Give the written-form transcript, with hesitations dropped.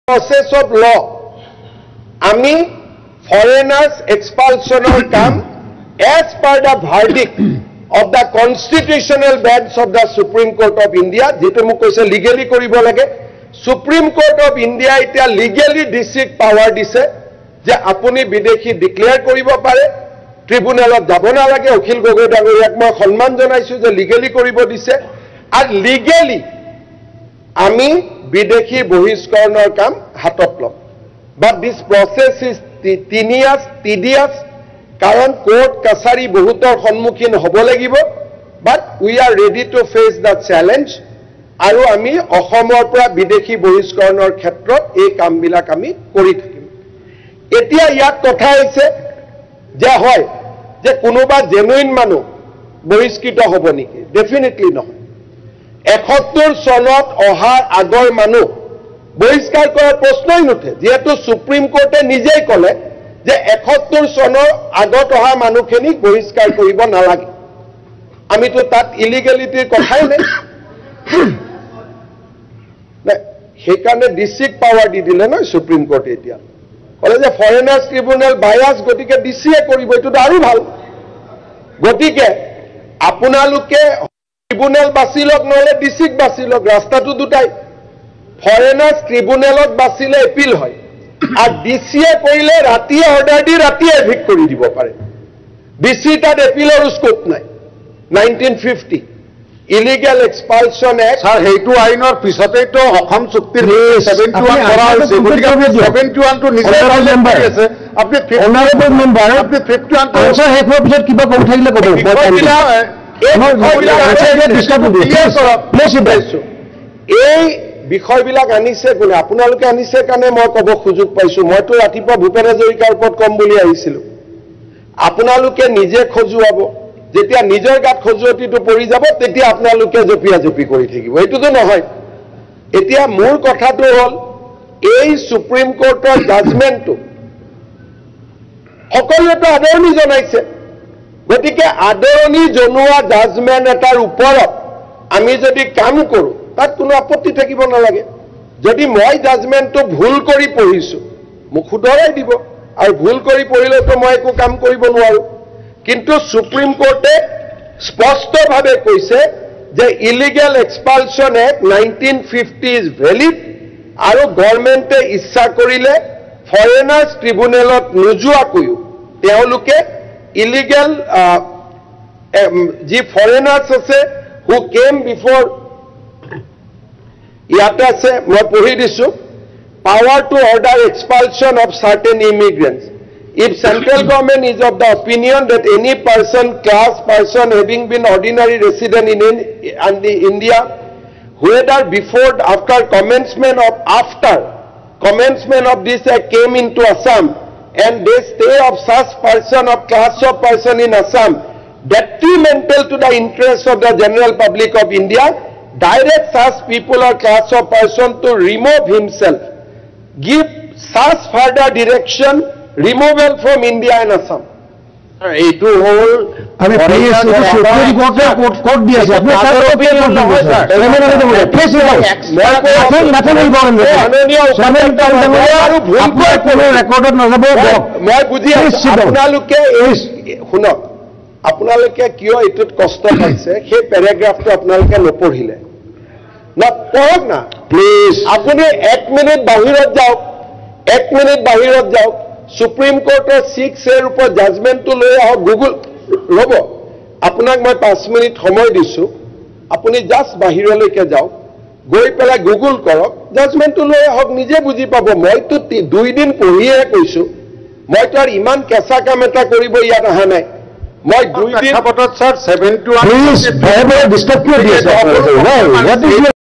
process of law, আমি foreigners expulsion কাম as per the verdict of the constitutional bench of the Supreme Court of India, যেটো মোক কৈছে legally কৰিব লাগে, Supreme Court of India এতিয়া legally district power দিছে যে আপুনি বিদেশী ডিক্লেয়াৰ কৰিব পাৰে, ট্ৰিব্যুনেলত যাব নালাগে। অখিল গগৈ ডাঙৰীয়াক মই সন্মান জনাইছো যে লিগেলি কৰিব দিছে, আৰু লিগেলি আমি বিদেশী বহিষ্কৰণৰ কাম হাতত ল'ম। But this process is tedious, কাৰণ কোৰ্ট কাছাৰী বহুতৰ সন্মুখীন হ'ব লাগিব। But we are ready to face the challenge, আৰু আমি অসমৰ পৰা বিদেশী বহিষ্কৰণৰ ক্ষেত্ৰত এই কামবিলাক আমি কৰি থাকিম। এতিয়া ইয়াত কথা হৈছে যে হয় যে কোনোবা জেনুইন মানুহ বহিষ্কৃত হ'ব নেকি? ডেফিনেটলি নহয়। ৭১ চনত অহাৰ আগৰ মানুহ বহিষ্কাৰ কৰাৰ প্ৰশ্নই নুঠে, যেহেতু সুপ্ৰিম কোৰ্টে নিজেই ক'লে যে ৭১ চনৰ আগত অহা মানুহখিনিক বহিষ্কাৰ কৰিব নালাগে। আমিতো তাত ইলিগেলিটিৰ কথাই নাই, সেইকাৰণে ডিস্ট্ৰিক্ট পাৱাৰ দি দিলে নহয় সুপ্ৰিম কোৰ্টে। এতিয়া ক'লে যে ফৰেনাৰ্ছ ট্ৰিব্যুনেল বায়াছ, গতিকে ডিচিয়ে কৰিব, এইটোতো আৰু ভাল। গতিকে আপোনালোকে ট্ৰিব্যুনেল বাছি লওক, নহ'লে ডিস্ট্ৰিক্ট বাছি লওক, ৰাস্তাটো দুটাই। ফৰেনাৰ্ছ ট্ৰিব্যুনেলত বাচিলে এপিল হয়, আৰু ডিচিয়ে কৰিলে ৰাতিয়ে অৰ্ডাৰ দি ৰাতিয়ে এভিক্ট কৰি দিব পাৰে। ডিচি তাত এপিলৰ স্কোপ নাই। 1950 ইলিগেল এক্সপালছন এক্ট, স্যাৰ সেইটো আইনৰ পিছতেইতো অসম চুক্তিৰ 71 কৰা হৈছে, গতিকে 71 টো নিজে মেম্বাৰ আছে। আপুনি অনাৰেবল মেম্বাৰ, আপুনি 51 টো স্যাৰ হেকৰ পিছত কিবা কৈ থাকিলে ক'ব। এই বিষয়বিলাক আনিছে কোনে? আপোনালোকে আনিছে কাৰণে মই ক'ব সুযোগ পাইছো। মইতো ৰাতিপুৱা ভূপেন হাজৰিকাৰ ওপৰত কম বুলি আহিছিলো। আপোনালোকে নিজে খজুৱাব, যেতিয়া নিজৰ গাত খজুৱতিটো পৰি যাব তেতিয়া আপোনালোকে জপিয়া জপি কৰি থাকিব, এইটোতো নহয়। এতিয়া মোৰ কথাটো হ'ল, এই সুপ্ৰিম কোৰ্টৰ জাজমেণ্টটো সকলোৱেতো আদৰণি জনাইছে, গতিকে আদৰণি জনোৱা জাজমেণ্ট এটাৰ ওপৰত আমি যদি কাম কৰোঁ তাত কোনো আপত্তি থাকিব নালাগে। যদি মই জাজমেণ্টটো ভুল কৰি পঢ়িছোঁ মোক শুধৰাই দিব, আৰু ভুল কৰি পঢ়িলেতো মই একো কাম কৰিব নোৱাৰোঁ। কিন্তু সুপ্ৰিম কোৰ্টে স্পষ্টভাৱে কৈছে যে ইলিগেল এক্সপালছন এক্ট 1950 ইজ ভেলিড, আৰু গভৰ্ণমেণ্টে ইচ্ছা কৰিলে ফৰেনাৰ্ছ ট্ৰিব্যুনেলত নোযোৱাকৈও তেওঁলোকে ইলিগেল যি ফৰেনাৰ্ছ আছে হু কেম বিফৰ, ইয়াতে আছে মই পঢ়ি দিছোঁ, power to order expulsion of certain immigrants. If central government is of the opinion that any person, class, person having been ordinary resident in India, whether before, after commencement of this act came into Assam, and they stay of such person of class of person in Assam, detrimental to the interests of the general public of India, direct such people or class of person to remove himself, give such further direction, removal from India and Assam. এইটো হ'ল আমি supreme কোৰ্টে court দি আছে, আপুনি ৰেকৰ্ডত নাযাব। মই বুজি আছো আপোনালোকে শুনক, আপোনালোকে কিয় এইটোত কষ্ট পাইছে সেই পেৰাগ্ৰাফটো আপোনালোকে নপঢ়িলে না, পঢ়ক না প্লিজ। আপুনি 1 মিনিট বাহিৰত যাওক, 1 মিনিট বাহিৰত যাওক, সুপ্ৰিম কোৰ্টৰ 6A ওপৰত জাজমেণ্টটো লৈ আহক। গুগল ৰ'ব, আপোনাক মই 5 মিনিট সময় দিছোঁ, আপুনি জাষ্ট বাহিৰলৈকে যাওক, গৈ পেলাই গুগল কৰক, জাজমেণ্টটো লৈ আহক, নিজে বুজি পাব। মইতো 2 দিন পঢ়িহে কৈছোঁ, মইতো আৰু ইমান কেঁচা কাম এটা কৰিব ইয়াত অহা নাই। মই 2 দিন স্যাৰ 71